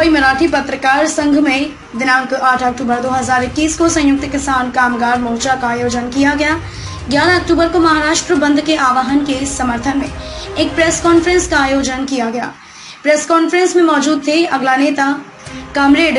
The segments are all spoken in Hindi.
मुंबई मराठी पत्रकार संघ में दिनांक 8 अक्टूबर 2021 को संयुक्त किसान कामगार मोर्चा का आयोजन किया गया। 11 अक्टूबर को महाराष्ट्र बंद के आह्वान के समर्थन में एक प्रेस कॉन्फ्रेंस का आयोजन किया गया। प्रेस कॉन्फ्रेंस में मौजूद थे अगला नेता कॉमरेड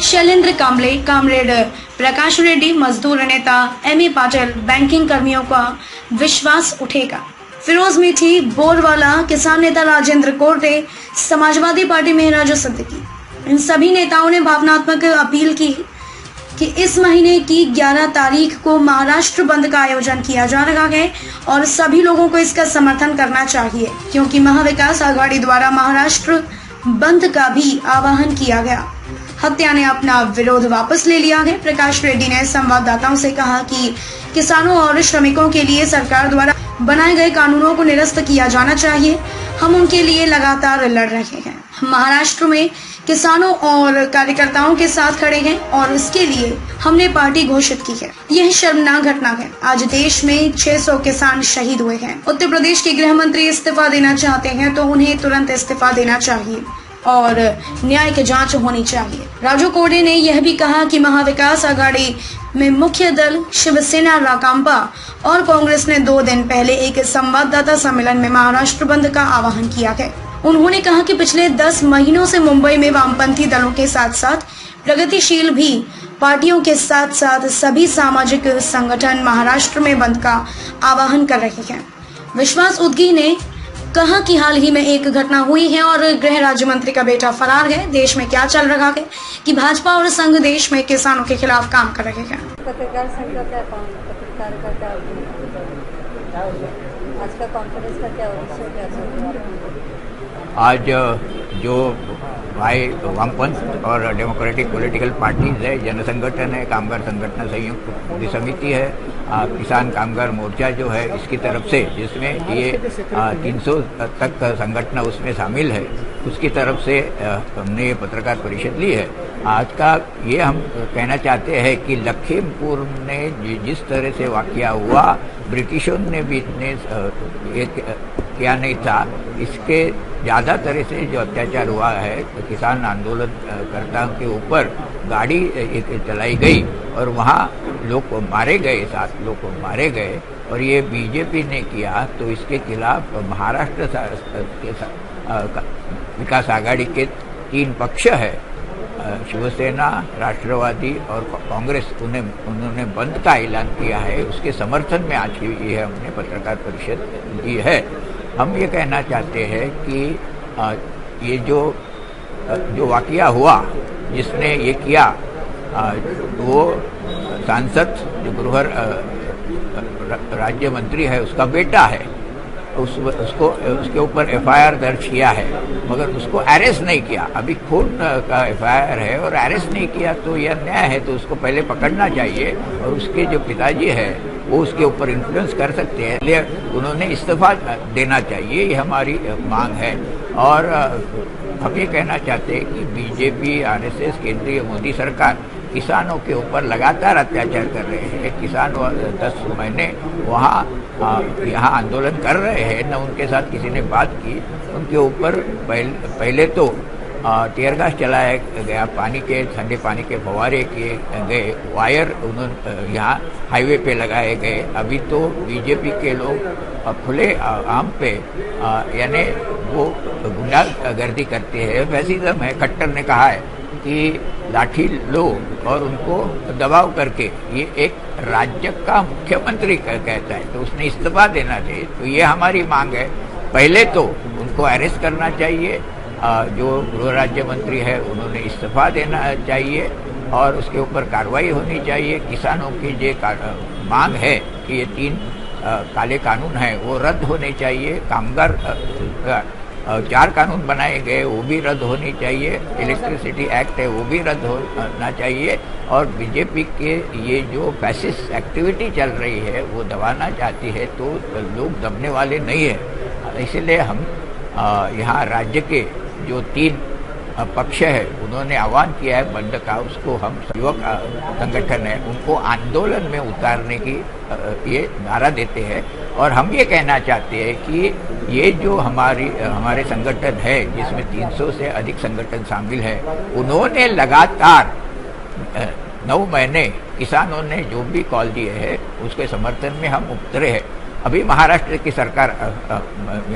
शैलेंद्र कांबळे, कॉमरेड प्रकाश रेड्डी, मजदूर नेता एम.ए. पाटिल, बैंकिंग कर्मियों का विश्वास उठेगा, फिरोज मीठी, बोरवाला, किसान नेता राजेंद्र कोरटे, समाजवादी पार्टी मेहराज सिद्दीकी। इन सभी नेताओं ने भावनात्मक अपील की कि इस महीने की 11 तारीख को महाराष्ट्र बंद का आयोजन किया जा रहा है और सभी लोगों को इसका समर्थन करना चाहिए, क्योंकि महाविकास आघाड़ी द्वारा महाराष्ट्र बंद का भी आह्वान किया गया। हत्या ने अपना विरोध वापस ले लिया है। प्रकाश रेड्डी ने संवाददाताओं से कहा कि किसानों और श्रमिकों के लिए सरकार द्वारा बनाए गए कानूनों को निरस्त किया जाना चाहिए। हम उनके लिए लगातार लड़ रहे हैं। महाराष्ट्र में किसानों और कार्यकर्ताओं के साथ खड़े हैं और इसके लिए हमने पार्टी घोषित की है। यह शर्मनाक घटना है। आज देश में 600 किसान शहीद हुए हैं। उत्तर प्रदेश के गृह मंत्री इस्तीफा देना चाहते हैं तो उन्हें तुरंत इस्तीफा देना चाहिए और न्याय की जांच होनी चाहिए। राजू कोडे ने यह भी कहा कि महाविकास आघाड़ी में मुख्य दल शिवसेना, राकांपा और कांग्रेस ने 2 दिन पहले एक संवाददाता सम्मेलन में महाराष्ट्र बंद का आह्वान किया है। उन्होंने कहा कि पिछले 10 महीनों से मुंबई में वामपंथी दलों के साथ साथ प्रगतिशील भी पार्टियों के साथ साथ सभी सामाजिक संगठन महाराष्ट्र में बंद का आह्वान कर रहे हैं। विश्वास उदगी ने कहा कि हाल ही में एक घटना हुई है और गृह राज्य मंत्री का बेटा फरार है। देश में क्या चल रहा है कि भाजपा और संघ देश में किसानों के खिलाफ काम कर रहे हैं। पत्रकार संघ का क्या पत्रकार का क्या आज का कॉन्फ्रेंस का क्या आज जो भाई वामपंथ और डेमोक्रेटिक पॉलिटिकल पार्टीज है, जनसंगठन है, कामगार संगठन संयुक्त समिति है, किसान कामगार मोर्चा जो है इसकी तरफ से, जिसमें ये 300 तक संगठन उसमें शामिल है, उसकी तरफ से हमने ये पत्रकार परिषद ली है। आज का ये हम कहना चाहते हैं कि लखीमपुर में जिस तरह से वाकया हुआ, ब्रिटिशों ने भी इतने किया नहीं था, इसके ज़्यादा तरह से जो अत्याचार हुआ है किसान आंदोलनकर्ताओं के ऊपर, गाड़ी चलाई गई और वहाँ लोग मारे गए, 7 लोग मारे गए और ये बीजेपी ने किया, तो इसके खिलाफ महाराष्ट्र विकास आघाड़ी के 3 पक्ष है, शिवसेना, राष्ट्रवादी और कांग्रेस, उन्होंने बंद का ऐलान किया है। उसके समर्थन में आज की ये हमने पत्रकार परिषद दी है। हम ये कहना चाहते हैं कि ये जो वाकया हुआ, जिसने ये किया, वो सांसद जो गृह राज्य मंत्री है उसका बेटा है। उसके ऊपर एफआईआर दर्ज किया है, मगर उसको अरेस्ट नहीं किया। अभी खून का एफआईआर है और अरेस्ट नहीं किया तो यह अन्याय है, तो उसको पहले पकड़ना चाहिए। और उसके जो पिताजी है वो उसके ऊपर इन्फ्लुएंस कर सकते हैं, इसलिए उन्होंने इस्तीफा देना चाहिए, ये हमारी मांग है। और हम ये कहना चाहते हैं कि बीजेपी, आरएसएस, केंद्रीय मोदी सरकार किसानों के ऊपर लगातार अत्याचार कर रहे हैं। किसान 10 महीने यहाँ आंदोलन कर रहे हैं, न उनके साथ किसी ने बात की। उनके ऊपर पहले तो टीयर गैस चलाया गया, ठंडे पानी के फव्वारे किए गए, वायर उन्होंने यहाँ हाईवे पे लगाए गए। अभी तो बीजेपी के लोग खुले आम पे यानी वो गुंडागर्दी करते हैं, फैसिज्म है। खट्टर ने कहा है कि लाठी लो और उनको दबाव करके, ये एक राज्य का मुख्यमंत्री कहता है, तो उसने इस्तीफा देना चाहिए। तो ये हमारी मांग है, पहले तो उनको अरेस्ट करना चाहिए, जो गृह राज्य मंत्री है उन्होंने इस्तीफा देना चाहिए और उसके ऊपर कार्रवाई होनी चाहिए। किसानों की जो मांग है कि ये 3 काले कानून हैं वो रद्द होने चाहिए। कामगार 4 कानून बनाए गए वो भी रद्द होनी चाहिए। इलेक्ट्रिसिटी एक्ट है वो भी रद्द होना चाहिए। और बीजेपी के ये जो फैसिस्ट एक्टिविटी चल रही है वो दबाना चाहती है, तो लोग दबने वाले नहीं है। इसलिए हम यहाँ राज्य के जो 3 पक्ष है उन्होंने आह्वान किया है बंद का, उसको हम युवक संगठन है उनको आंदोलन में उतारने की ये नारा देते हैं। और हम ये कहना चाहते हैं कि ये जो हमारे संगठन है जिसमें 300 से अधिक संगठन शामिल है, उन्होंने लगातार 9 महीने किसानों ने जो भी कॉल दिए हैं उसके समर्थन में हम उतरे हैं। अभी महाराष्ट्र की सरकार,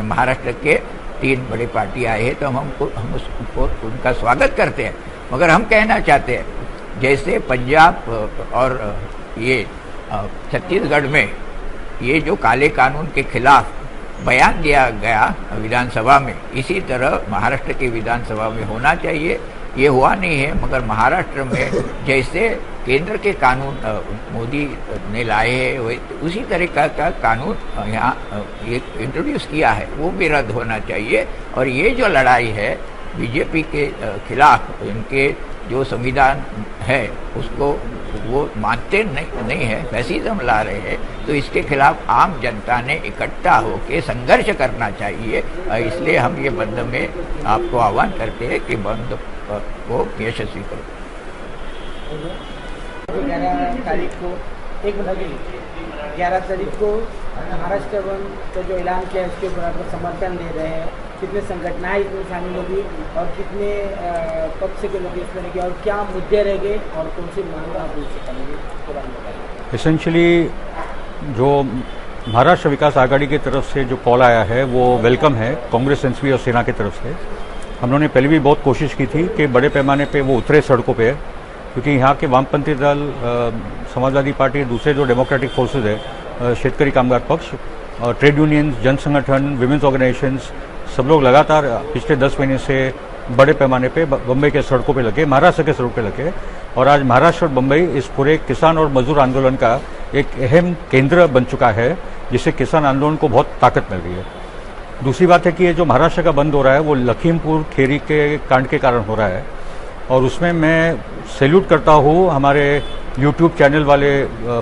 महाराष्ट्र के 3 बड़ी पार्टी आए हैं तो हम उसको उनका स्वागत करते हैं। मगर हम कहना चाहते हैं जैसे पंजाब और ये छत्तीसगढ़ में ये जो काले कानून के खिलाफ बयान दिया गया विधानसभा में, इसी तरह महाराष्ट्र की विधानसभा में होना चाहिए। ये हुआ नहीं है, मगर महाराष्ट्र में जैसे केंद्र के कानून मोदी ने लाए हैं उसी तरीका का कानून यहाँ इंट्रोड्यूस किया है, वो भी रद्द होना चाहिए। और ये जो लड़ाई है बीजेपी के खिलाफ, इनके जो संविधान है उसको वो मानते नहीं है, फैसिज्म ला रहे हैं, तो इसके खिलाफ आम जनता ने इकट्ठा होकर संघर्ष करना चाहिए। इसलिए हम ये बंद में आपको आह्वान करते हैं कि बंद को यशस्वी करो। 11 तारीख को 11 तारीख को महाराष्ट्र बंद का जो ऐलान किया है उसके ऊपर आप समर्थन दे रहे हैं, कितने संगठनाएं इसमें शामिल होगी और कितने पक्ष के लोग इसमें रहेंगे और क्या मुद्दे रहेंगे और कौन सी मांग आप उससे करेंगे? एसेंशियली जो महाराष्ट्र विकास आघाड़ी की तरफ से जो कॉल आया है वो वेलकम है, कांग्रेस, एनसीपी और सेना की तरफ से। हम लोगों ने पहले भी बहुत कोशिश की थी कि बड़े पैमाने पे वो उतरे सड़कों पे, क्योंकि यहाँ के वामपंथी दल, समाजवादी पार्टी, दूसरे जो डेमोक्रेटिक फोर्सेज है, शेतकरी कामगार पक्ष, ट्रेड यूनियंस, जन संगठन, विमेंस ऑर्गेनाइजेशंस, सब लोग लगातार पिछले 10 महीने से बड़े पैमाने पे बम्बई के सड़कों पे लगे, महाराष्ट्र के सड़कों पे लगे। और आज महाराष्ट्र और बम्बई इस पूरे किसान और मजदूर आंदोलन का एक अहम केंद्र बन चुका है, जिससे किसान आंदोलन को बहुत ताकत मिल रही है। दूसरी बात है कि ये जो महाराष्ट्र का बंद हो रहा है वो लखीमपुर खेरी के कांड के कारण हो रहा है, और उसमें मैं सैल्यूट करता हूँ हमारे यूट्यूब चैनल वाले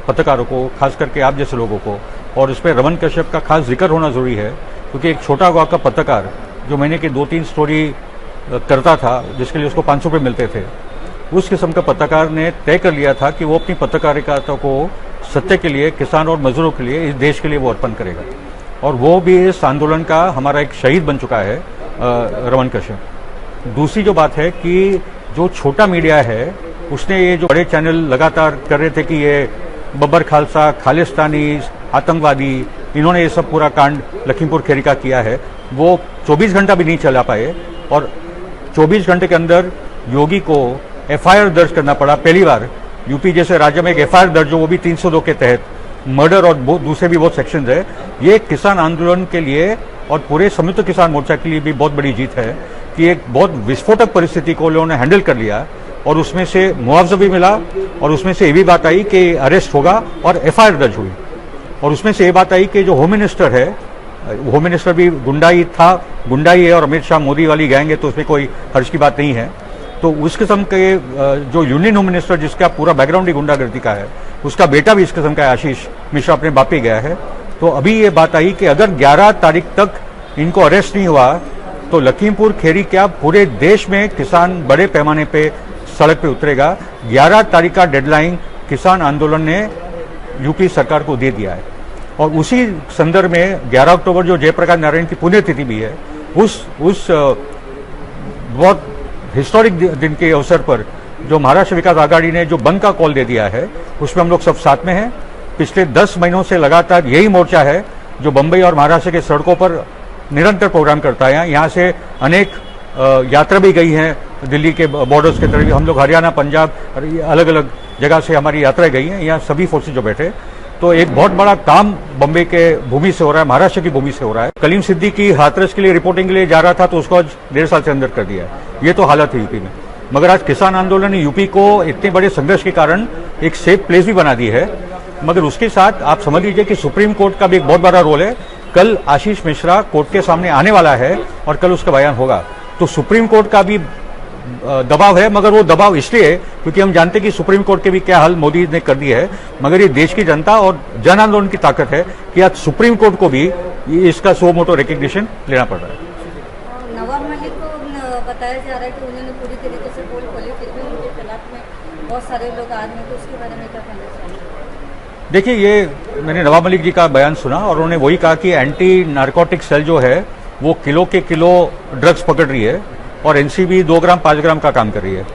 पत्रकारों को, खास करके आप जैसे लोगों को। और इस पर रमन कश्यप का खास जिक्र होना जरूरी है, क्योंकि एक छोटा गाँव का पत्रकार जो महीने की 2-3 स्टोरी करता था जिसके लिए उसको 500 रुपये मिलते थे, उस किस्म का पत्रकार ने तय कर लिया था कि वो अपनी पत्रकारिता को सत्य के लिए, किसान और मजदूरों के लिए, इस देश के लिए वो अर्पण करेगा। और वो भी इस आंदोलन का हमारा एक शहीद बन चुका है, रमन कश्यप। दूसरी जो बात है कि जो छोटा मीडिया है उसने ये जो बड़े चैनल लगातार कर रहे थे कि ये बब्बर खालसा, खालिस्तानी, आतंकवादी, इन्होंने ये सब पूरा कांड लखीमपुर खेरी का किया है, वो 24 घंटा भी नहीं चला पाए। और 24 घंटे के अंदर योगी को एफआईआर दर्ज करना पड़ा। पहली बार यूपी जैसे राज्य में एक एफआईआर दर्ज हो, वो भी 302 के तहत, मर्डर और दूसरे भी बहुत सेक्शंस है। ये किसान आंदोलन के लिए और पूरे संयुक्त किसान मोर्चा के लिए भी बहुत बड़ी जीत है कि एक बहुत विस्फोटक परिस्थिति को लोगों ने हैंडल कर लिया, और उसमें से मुआवजा भी मिला, और उसमें से ये भी बात आई कि अरेस्ट होगा और एफआईआर दर्ज हुई। और उसमें से ये बात आई कि जो होम मिनिस्टर है, होम मिनिस्टर भी गुंडाई था, गुंडाई है, और अमित शाह मोदी वाली गैंग है, तो उसमें कोई हर्ष की बात नहीं है। तो उस किस्म के जो यूनियन होम मिनिस्टर जिसका पूरा बैकग्राउंड ही गुंडागर्दी का है, उसका बेटा भी इस किस्म का है, आशीष मिश्रा, अपने बाप पे गया है। तो अभी ये बात आई कि अगर 11 तारीख तक इनको अरेस्ट नहीं हुआ तो लखीमपुर खेरी क्या पूरे देश में किसान बड़े पैमाने पे सड़क पे उतरेगा। 11 तारीख का डेडलाइन किसान आंदोलन ने यूपी सरकार को दे दिया है। और उसी संदर्भ में 11 अक्टूबर जो जयप्रकाश नारायण की पुण्यतिथि भी है, उस बहुत हिस्टोरिक दिन के अवसर पर जो महाराष्ट्र विकास आघाड़ी ने जो बंद का कॉल दे दिया है, उसमें हम लोग सब साथ में हैं। पिछले 10 महीनों से लगातार यही मोर्चा है जो बंबई और महाराष्ट्र के सड़कों पर निरंतर प्रोग्राम करता है। यहाँ से अनेक यात्रा भी गई है दिल्ली के बॉर्डर्स के तरफ, हम लोग हरियाणा, पंजाब, अलग अलग जगह से हमारी यात्राएं गई हैं। यहाँ सभी फोर्सेज जो बैठे, तो एक बहुत बड़ा काम बम्बई के भूमि से हो रहा है, महाराष्ट्र की भूमि से हो रहा है। कलीम सिद्दीकी हाथरस के लिए रिपोर्टिंग के लिए जा रहा था, तो उसको आज 1.5 साल से अंदर कर दिया है। ये तो हालत है यूपी में। मगर आज किसान आंदोलन ने यूपी को इतने बड़े संघर्ष के कारण एक सेफ प्लेस भी बना दी है। मगर उसके साथ आप समझ लीजिए कि सुप्रीम कोर्ट का भी एक बहुत बड़ा रोल है। कल आशीष मिश्रा कोर्ट के सामने आने वाला है और कल उसका बयान होगा, तो सुप्रीम कोर्ट का भी दबाव है। मगर वो दबाव इसलिए क्योंकि हम जानते हैं कि सुप्रीम कोर्ट के भी क्या हाल मोदी ने कर दी है। मगर ये देश की जनता और जन आंदोलन की ताकत है कि आज सुप्रीम कोर्ट को भी इसका सो मोटो रिकग्निशन लेना पड़ रहा है। नवाब मलिक को बताया जा रहा है कि उन्होंने बहुत सारे लोग आज में, तो उसके बारे में क्या कहना चाहिए? देखिए, ये मैंने नवाब मलिक जी का बयान सुना और उन्होंने वही कहा कि एंटी नारकोटिक सेल जो है वो किलो के किलो ड्रग्स पकड़ रही है और एनसीबी 2 ग्राम 5 ग्राम का काम कर रही है।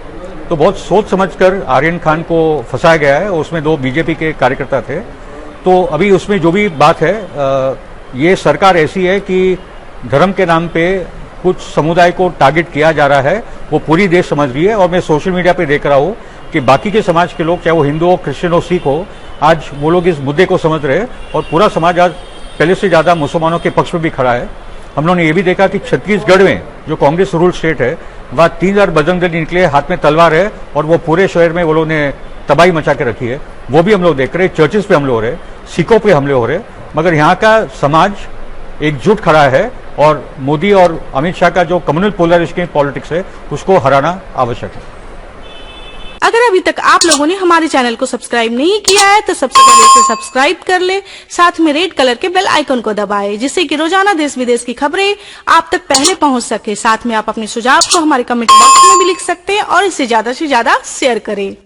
तो बहुत सोच समझकर आर्यन खान को फंसाया गया है। उसमें 2 बीजेपी के कार्यकर्ता थे। तो अभी उसमें जो भी बात है, ये सरकार ऐसी है कि धर्म के नाम पे कुछ समुदाय को टारगेट किया जा रहा है, वो पूरी देश समझ रही है। और मैं सोशल मीडिया पे देख रहा हूँ कि बाकी के समाज के लोग, चाहे वो हिंदू हो, क्रिश्चियन हो, सिख हो, आज वो लोग इस मुद्दे को समझ रहे हैं और पूरा समाज आज पहले से ज्यादा मुसलमानों के पक्ष में भी खड़ा है। हम लोगों ने ये भी देखा कि छत्तीसगढ़ में जो कांग्रेस रूल स्टेट है, वहां 3000 बजरंग दल निकले, हाथ में तलवार है और वो पूरे शहर में वो लोग ने तबाही मचा के रखी है। वो भी हम लोग देख रहे हैं। चर्चेस पे हमले हो रहे, सिखों पे हमले हो रहे, मगर यहाँ का समाज एकजुट खड़ा है और मोदी और अमित शाह का जो कम्युनल पोलराइजेशन पॉलिटिक्स है उसको हराना आवश्यक है। अगर अभी तक आप लोगों ने हमारे चैनल को सब्सक्राइब नहीं किया है तो सबसे पहले इसे सब्सक्राइब कर ले, साथ में रेड कलर के बेल आइकन को दबाएं, जिससे कि रोजाना देश विदेश की खबरें आप तक पहले पहुंच सके। साथ में आप अपने सुझाव को हमारे कमेंट बॉक्स में भी लिख सकते हैं और इसे ज्यादा से ज्यादा शेयर करें।